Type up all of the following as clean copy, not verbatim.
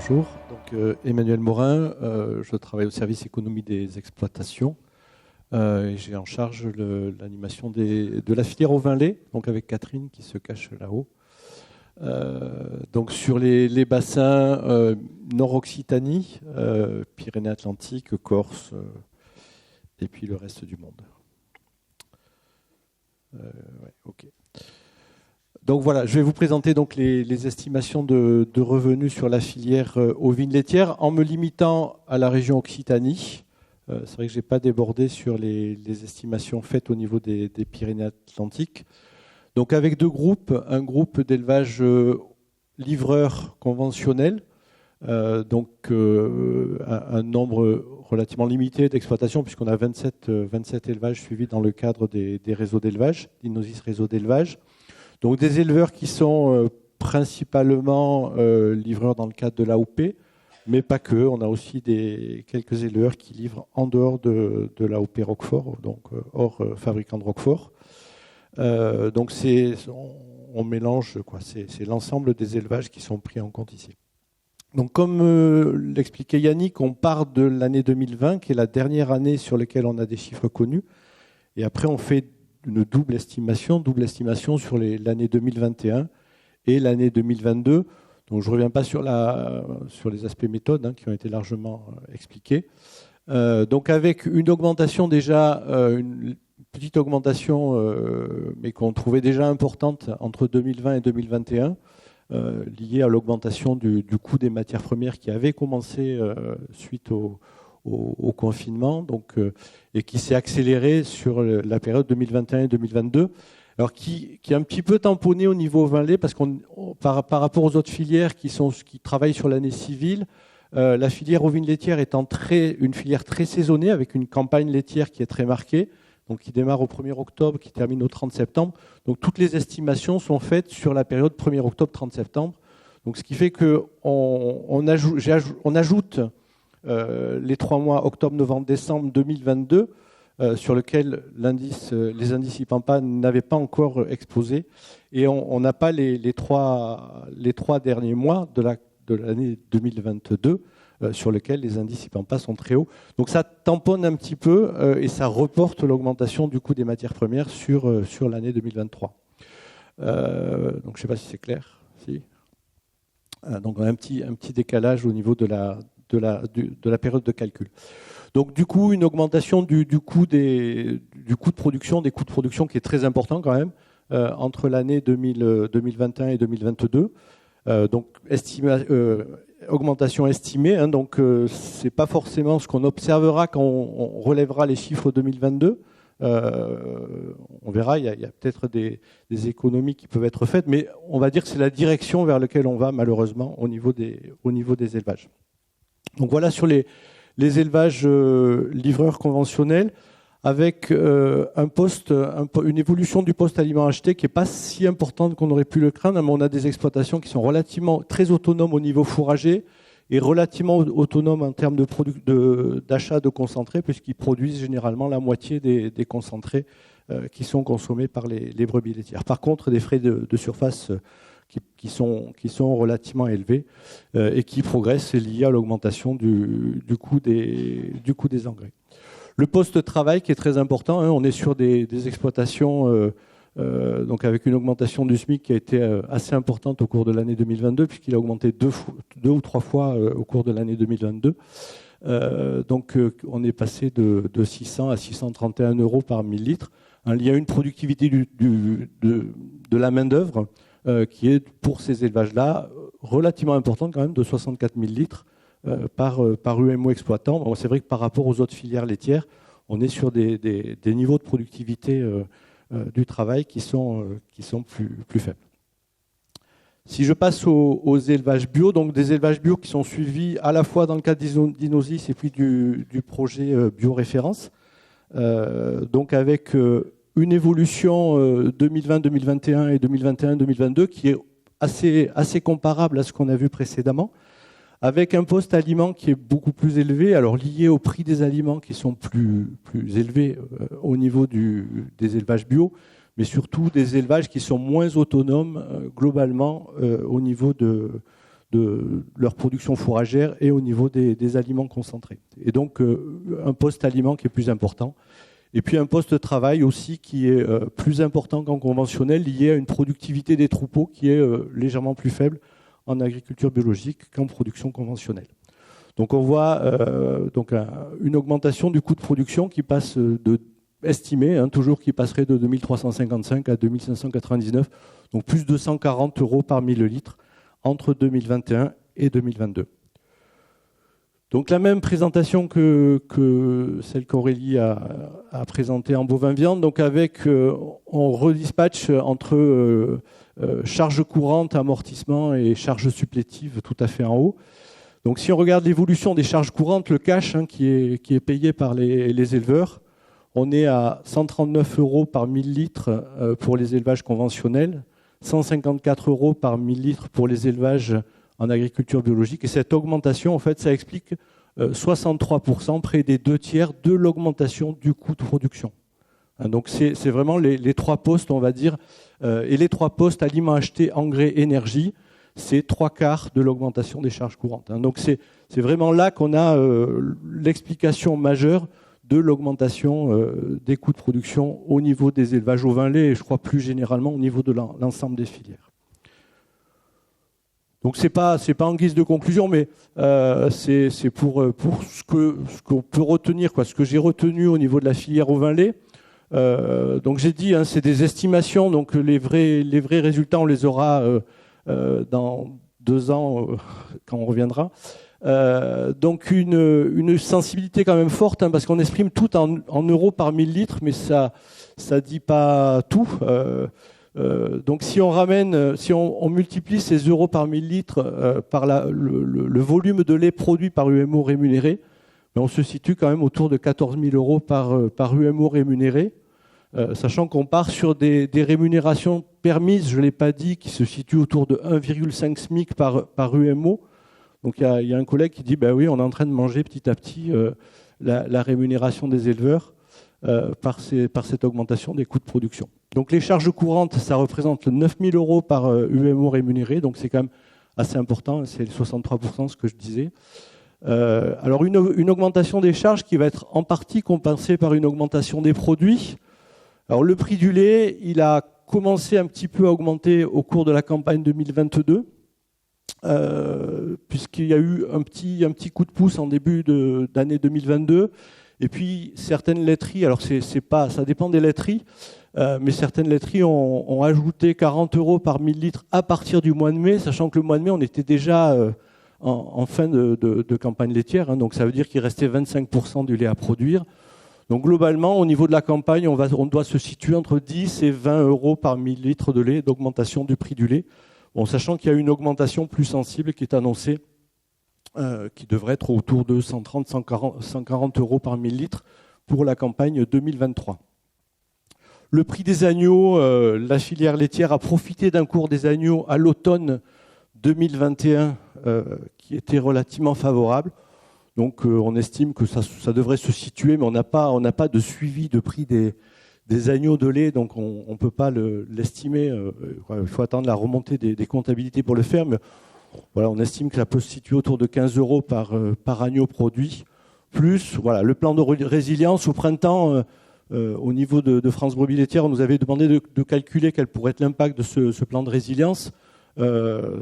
Bonjour, donc Emmanuel Morin, je travaille au service économie des exploitations et j'ai en charge l'animation de la filière au vin lait, donc avec Catherine qui se cache là-haut. Donc sur les bassins Nord-Occitanie, Pyrénées-Atlantiques, Corse et puis le reste du monde. Ouais, ok. Donc voilà, je vais vous présenter donc les estimations de revenus sur la filière ovine laitière en me limitant à la région Occitanie. C'est vrai que je n'ai pas débordé sur les estimations faites au niveau des Pyrénées-Atlantiques. Donc avec deux groupes, un groupe d'élevage livreur conventionnel, donc un nombre relativement limité d'exploitations puisqu'on a 27 élevages suivis dans le cadre des réseaux d'élevage, d'Innosis réseau d'élevage. Donc des éleveurs qui sont principalement livreurs dans le cadre de l'AOP, mais pas que. On a aussi quelques éleveurs qui livrent en dehors de l'AOP Roquefort, donc hors fabricant de Roquefort. Donc on mélange, quoi. C'est l'ensemble des élevages qui sont pris en compte ici. Donc comme l'expliquait Yannick, on part de l'année 2020, qui est la dernière année sur laquelle on a des chiffres connus, et après on fait une double estimation sur l'année 2021 et l'année 2022. Donc je ne reviens pas sur les aspects méthodes qui ont été largement expliqués. Donc avec une augmentation déjà, une petite augmentation, mais qu'on trouvait déjà importante entre 2020 et 2021, liée à l'augmentation du coût des matières premières qui avait commencé suite au confinement, donc, et qui s'est accéléré sur la période 2021 et 2022, alors qui est un petit peu tamponné au niveau vin lait, parce par rapport aux autres filières qui travaillent sur l'année civile, la filière ovine laitière étant une filière très saisonnée, avec une campagne laitière qui est très marquée, donc qui démarre au 1er octobre, qui termine au 30 septembre. Donc toutes les estimations sont faites sur la période 1er octobre, 30 septembre. Donc ce qui fait qu'on ajoute les 3 mois octobre, novembre, décembre 2022, sur lequel les indices IPAMPA n'avaient pas encore explosé. Et on n'a pas les trois derniers mois de l'année 2022, sur lequel les indices IPAMPA sont très hauts. Donc ça tamponne un petit peu et ça reporte l'augmentation du coût des matières premières sur l'année 2023. Donc je ne sais pas si c'est clair. Si. Donc on a un petit décalage au niveau de la période de calcul. Donc du coup, une augmentation du coût des coûts de production qui est très important quand même, entre l'année 2021 et 2022. Donc augmentation estimée, donc c'est pas forcément ce qu'on observera quand on relèvera les chiffres 2022. On verra, il y a peut-être des économies qui peuvent être faites, mais on va dire que c'est la direction vers laquelle on va malheureusement au niveau des élevages. Donc voilà sur les élevages livreurs conventionnels, avec une évolution du poste aliment acheté qui n'est pas si importante qu'on aurait pu le craindre, mais on a des exploitations qui sont relativement très autonomes au niveau fourrager et relativement autonomes en termes d'achat de concentrés, puisqu'ils produisent généralement la moitié des concentrés qui sont consommés par les brebis laitières. Par contre, des frais de surface qui sont relativement élevés et qui progressent, c'est lié à l'augmentation du coût des engrais. Le poste de travail qui est très important, on est sur des exploitations donc avec une augmentation du SMIC qui a été assez importante au cours de l'année 2022, puisqu'il a augmenté deux ou trois fois au cours de l'année 2022. Donc on est passé de 600 à 631 € par 1000 litres. Il y a une productivité de la main-d'œuvre qui est pour ces élevages-là relativement importante quand même, de 64 000 litres par UMO exploitant. Bon, c'est vrai que par rapport aux autres filières laitières, on est sur des niveaux de productivité du travail qui sont plus faibles. Si je passe aux élevages bio, donc des élevages bio qui sont suivis à la fois dans le cadre d'Innosis et puis du projet Bioréférence, donc avec une évolution 2020-2021 et 2021-2022 qui est assez comparable à ce qu'on a vu précédemment, avec un poste aliment qui est beaucoup plus élevé, alors lié au prix des aliments qui sont plus élevés au niveau des élevages bio, mais surtout des élevages qui sont moins autonomes globalement au niveau de de leur production fourragère et au niveau des aliments concentrés. Et donc un poste aliment qui est plus important. Et puis un poste de travail aussi qui est plus important qu'en conventionnel, lié à une productivité des troupeaux qui est légèrement plus faible en agriculture biologique qu'en production conventionnelle. Donc on voit une augmentation du coût de production qui passe estimé, toujours qui passerait de 2355 à 2599, donc plus de 140 € par millilitre entre 2021 et 2022. Donc la même présentation que celle qu'Aurélie a présentée en bovin viande, donc avec on redispatche entre charges courantes, amortissement et charges supplétives tout à fait en haut. Donc si on regarde l'évolution des charges courantes, le cash qui est payé par les éleveurs, on est à 139 € par millilitre pour les élevages conventionnels, 154 € par millilitre pour les élevages en agriculture biologique. Et cette augmentation, en fait, ça explique 63%, près des 2/3 de l'augmentation du coût de production. Donc c'est vraiment les trois postes, on va dire, et les trois postes aliments achetés, engrais, énergie, c'est 3/4 de l'augmentation des charges courantes. Donc c'est vraiment là qu'on a l'explication majeure de l'augmentation des coûts de production au niveau des élevages au vin lait et je crois plus généralement au niveau de l'ensemble des filières. Donc c'est pas en guise de conclusion, mais c'est pour ce qu'on peut retenir, ce que j'ai retenu au niveau de la filière au vin lait. Donc j'ai dit, c'est des estimations, donc les vrais résultats on les aura dans 2 ans quand on reviendra. Donc une sensibilité quand même forte, parce qu'on exprime tout en euros par millilitre, mais ça dit pas tout. Donc si on multiplie ces euros par millilitre par le volume de lait produit par UMO rémunéré, on se situe quand même autour de 14 000 € par UMO rémunéré, sachant qu'on part sur des rémunérations permises, je ne l'ai pas dit, qui se situent autour de 1,5 SMIC par UMO. Donc il y a un collègue qui dit oui, on est en train de manger petit à petit la rémunération des éleveurs par cette augmentation des coûts de production. Donc les charges courantes, ça représente 9 000 € par UMO rémunéré, donc c'est quand même assez important, c'est 63% ce que je disais. Alors une augmentation des charges qui va être en partie compensée par une augmentation des produits. Alors le prix du lait, il a commencé un petit peu à augmenter au cours de la campagne 2022. Puisqu'il y a eu un petit coup de pouce en début d'année 2022, et puis certaines laiteries, alors ça dépend des laiteries, mais certaines laiteries ont ajouté 40 € par millilitre à partir du mois de mai, sachant que le mois de mai on était déjà en fin de campagne laitière, donc ça veut dire qu'il restait 25% du lait à produire. Donc globalement, au niveau de la campagne, on doit se situer entre 10 et 20 € par millilitre de lait d'augmentation du prix du lait. Bon, sachant qu'il y a une augmentation plus sensible qui est annoncée, qui devrait être autour de 130-140 € par millilitre pour la campagne 2023. Le prix des agneaux, la filière laitière a profité d'un cours des agneaux à l'automne 2021 qui était relativement favorable. Donc on estime que ça devrait se situer, mais on n'a pas de suivi de prix des agneaux de lait, donc on ne peut pas l'estimer. Il faut attendre la remontée des comptabilités pour le faire, mais voilà, on estime que ça peut se situer autour de 15 € par agneau produit. Plus le plan de résilience au printemps, au niveau de France Brebis Laitière, on nous avait demandé de calculer quel pourrait être l'impact de ce plan de résilience,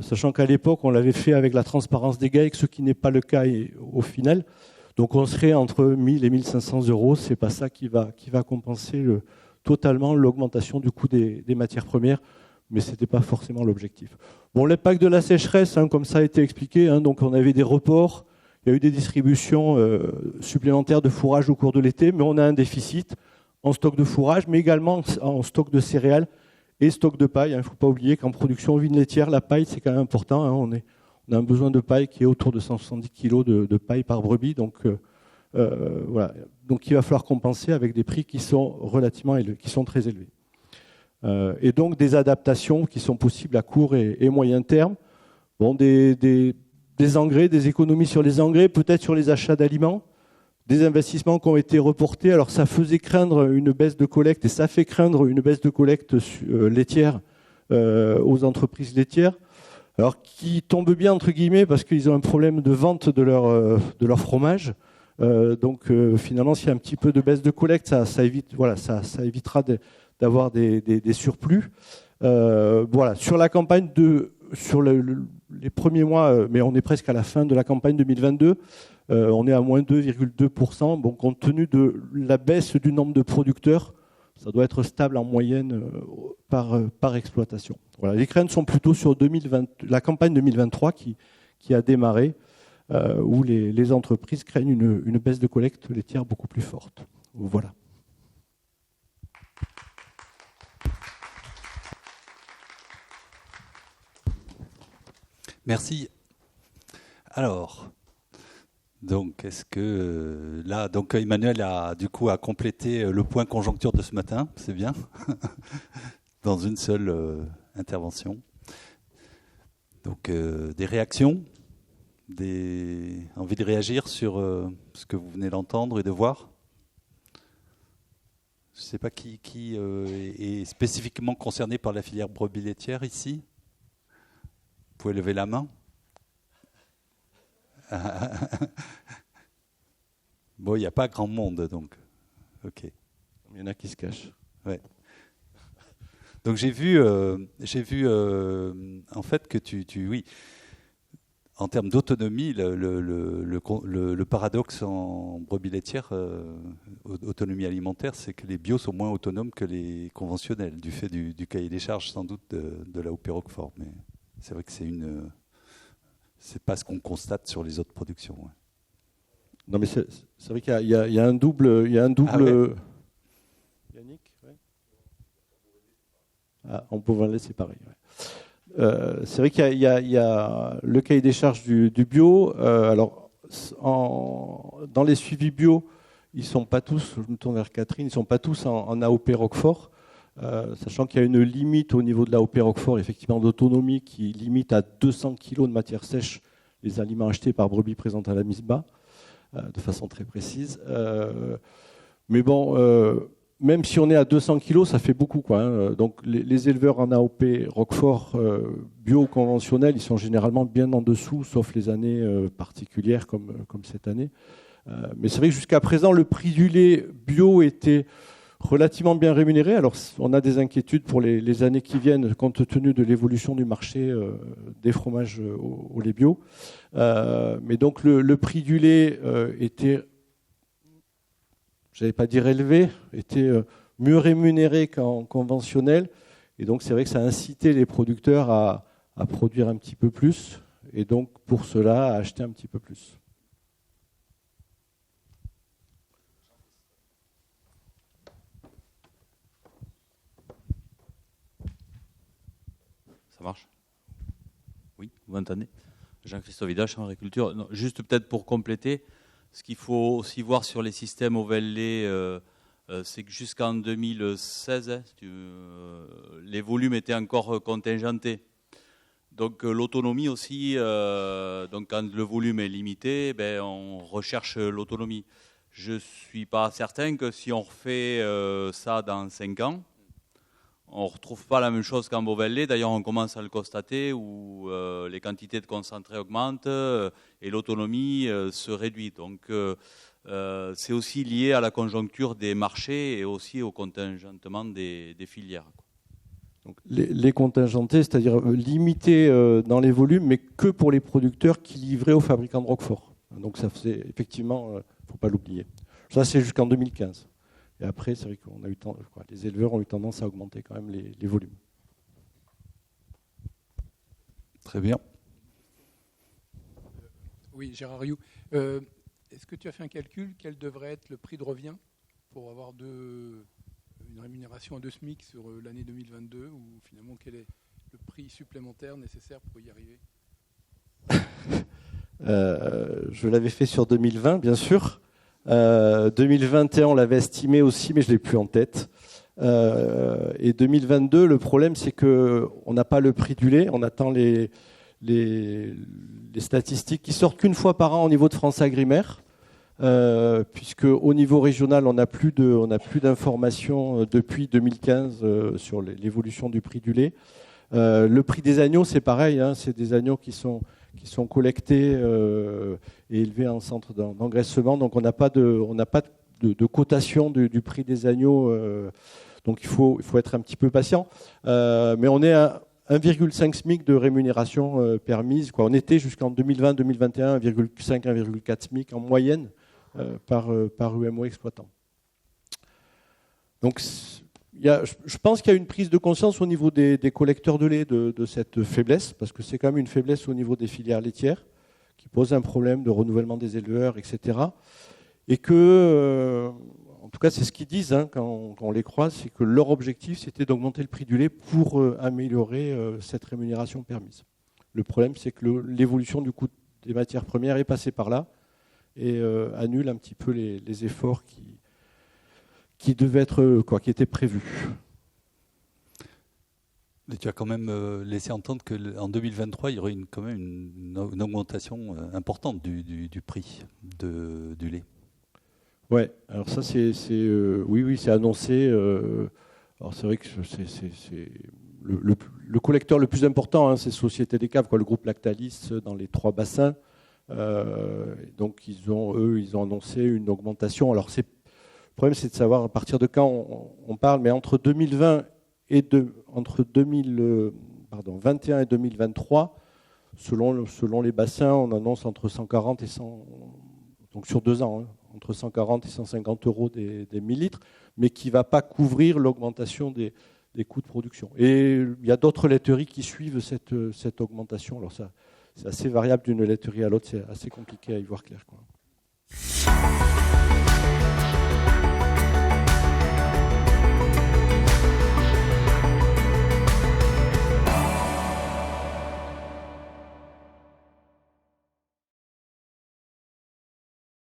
sachant qu'à l'époque, on l'avait fait avec la transparence des GAEC, ce qui n'est pas le cas au final. Donc on serait entre 1000 et 1500 €, c'est pas ça qui va compenser totalement l'augmentation du coût des matières premières, mais ce n'était pas forcément l'objectif. Bon, l'impact de la sécheresse, comme ça a été expliqué, donc on avait des reports, il y a eu des distributions supplémentaires de fourrage au cours de l'été, mais on a un déficit en stock de fourrage, mais également en stock de céréales et stock de paille. Il ne faut pas oublier qu'en production ovine laitière, la paille c'est quand même important, on a un besoin de paille qui est autour de 170 kg de paille par brebis, donc voilà. Donc il va falloir compenser avec des prix qui sont relativement élevés, qui sont très élevés. Et donc des adaptations qui sont possibles à court et moyen terme. Bon, des engrais, des économies sur les engrais, peut-être sur les achats d'aliments, des investissements qui ont été reportés. Alors ça faisait craindre une baisse de collecte, et ça fait craindre une baisse de collecte laitière aux entreprises laitières. Alors, qui tombent bien, entre guillemets, parce qu'ils ont un problème de vente de leur fromage. Donc, finalement, s'il y a un petit peu de baisse de collecte, ça évitera d'avoir des surplus. Voilà. Sur la campagne sur les premiers mois, mais on est presque à la fin de la campagne 2022, on est à moins 2,2%. Bon, compte tenu de la baisse du nombre de producteurs, ça doit être stable en moyenne par exploitation. Voilà. Les craintes sont plutôt sur la campagne 2023 qui a démarré, où les entreprises craignent une baisse de collecte laitière beaucoup plus forte. Voilà. Merci. Alors, donc, est-ce que là, donc Emmanuel a du coup complété le point conjoncture de ce matin, c'est bien, dans une seule intervention. Donc, des réactions, envie de réagir sur ce que vous venez d'entendre et de voir. Je ne sais pas qui est spécifiquement concerné par la filière brebis laitière ici. Vous pouvez lever la main. Bon, il n'y a pas grand monde, donc. Ok. Il y en a qui se cachent. Ouais. Donc j'ai vu en fait que oui, en termes d'autonomie, le paradoxe en brebis laitière, autonomie alimentaire, c'est que les bios sont moins autonomes que les conventionnels, du fait du cahier des charges sans doute de l'AOP Roquefort. Mais c'est vrai que c'est pas ce qu'on constate sur les autres productions. Ouais. Non, mais c'est vrai qu'il y a un double. Ah ouais. Yannick, ouais. En Beauvalet, c'est pareil. Ouais. C'est vrai qu'il y a le cahier des charges du bio. Alors, dans les suivis bio, ils sont pas tous. Je me tourne vers Catherine. Ils sont pas tous en AOP Roquefort. Sachant qu'il y a une limite au niveau de l'AOP Roquefort, effectivement, d'autonomie qui limite à 200 kg de matière sèche les aliments achetés par brebis présentes à la mise bas, de façon très précise. Mais bon, même si on est à 200 kg, ça fait beaucoup, quoi, hein. Donc les éleveurs en AOP Roquefort bio conventionnels, ils sont généralement bien en dessous, sauf les années particulières comme cette année. Mais c'est vrai que jusqu'à présent, le prix du lait bio était relativement bien rémunéré. Alors, on a des inquiétudes pour les années qui viennent, compte tenu de l'évolution du marché des fromages au lait bio. Mais donc, le prix du lait était, je n'allais pas dire élevé, était mieux rémunéré qu'en conventionnel. Et donc, c'est vrai que ça a incité les producteurs à produire un petit peu plus. Et donc, pour cela, à acheter un petit peu plus. Ça marche? Oui, vous m'entendez? Jean-Christophe Vida, Chambre d'agriculture. Non, juste peut-être pour compléter, ce qu'il faut aussi voir sur les systèmes au lait, c'est que jusqu'en 2016, les volumes étaient encore contingentés. Donc l'autonomie aussi, donc quand le volume est limité, on recherche l'autonomie. Je ne suis pas certain que si on refait ça dans 5 ans, on ne retrouve pas la même chose qu'en Beauvalet. D'ailleurs, on commence à le constater où les quantités de concentré augmentent et l'autonomie se réduit. Donc, c'est aussi lié à la conjoncture des marchés et aussi au contingentement des filières. Donc, les contingentés, c'est-à-dire limités dans les volumes, mais que pour les producteurs qui livraient aux fabricants de Roquefort. Donc, ça faisait effectivement, il ne faut pas l'oublier. Ça, c'est jusqu'en 2015. Et après, c'est vrai qu'on a eu les éleveurs ont eu tendance à augmenter quand même les volumes. Très bien. Oui, Gérard Rioux. Est-ce que tu as fait un calcul? Quel devrait être le prix de revient pour avoir une rémunération à 2 SMIC sur l'année 2022? Ou finalement, quel est le prix supplémentaire nécessaire pour y arriver? Je l'avais fait sur 2020, bien sûr. 2021, on l'avait estimé aussi, mais je ne l'ai plus en tête. Et 2022, le problème, c'est qu'on n'a pas le prix du lait. On attend les statistiques qui sortent qu'une fois par an au niveau de France Agrimaire, puisque au niveau régional, on n'a plus d'informations depuis 2015 sur l'évolution du prix du lait. Le prix des agneaux, c'est pareil, hein, c'est des agneaux qui sont collectés et élevés en centre d'engraissement, donc on n'a pas de cotation du prix des agneaux, donc il faut être un petit peu patient. Mais on est à 1,5 SMIC de rémunération permise, quoi. On était jusqu'en 2020-2021 1,5-1,4 SMIC en moyenne par UMO exploitant. Donc je pense qu'il y a une prise de conscience au niveau des collecteurs de lait de cette faiblesse, parce que c'est quand même une faiblesse au niveau des filières laitières, qui pose un problème de renouvellement des éleveurs, etc. Et que, en tout cas c'est ce qu'ils disent hein, quand on les croise, c'est que leur objectif c'était d'augmenter le prix du lait pour améliorer cette rémunération permise. Le problème c'est que l'évolution du coût des matières premières est passée par là et annule un petit peu les efforts qui devaient être, qui étaient prévus. Mais tu as quand même laissé entendre qu'en 2023, il y aurait quand même une augmentation importante du prix du lait. Ouais, alors ça oui, c'est annoncé. Alors c'est vrai que c'est le collecteur le plus important, hein, c'est Société des Caves, le groupe Lactalis dans les 3 bassins. Donc ils ont annoncé une augmentation. Alors le problème, c'est de savoir à partir de quand on parle, mais entre 2020 et entre 2021 et 2023, selon les bassins, on annonce entre 140 et 100, donc sur 2 ans, hein, entre 140 et 150 euros des millilitres, mais qui ne va pas couvrir l'augmentation des coûts de production. Et il y a d'autres laiteries qui suivent cette augmentation. Alors ça, c'est assez variable d'une laiterie à l'autre, c'est assez compliqué à y voir clair, quoi.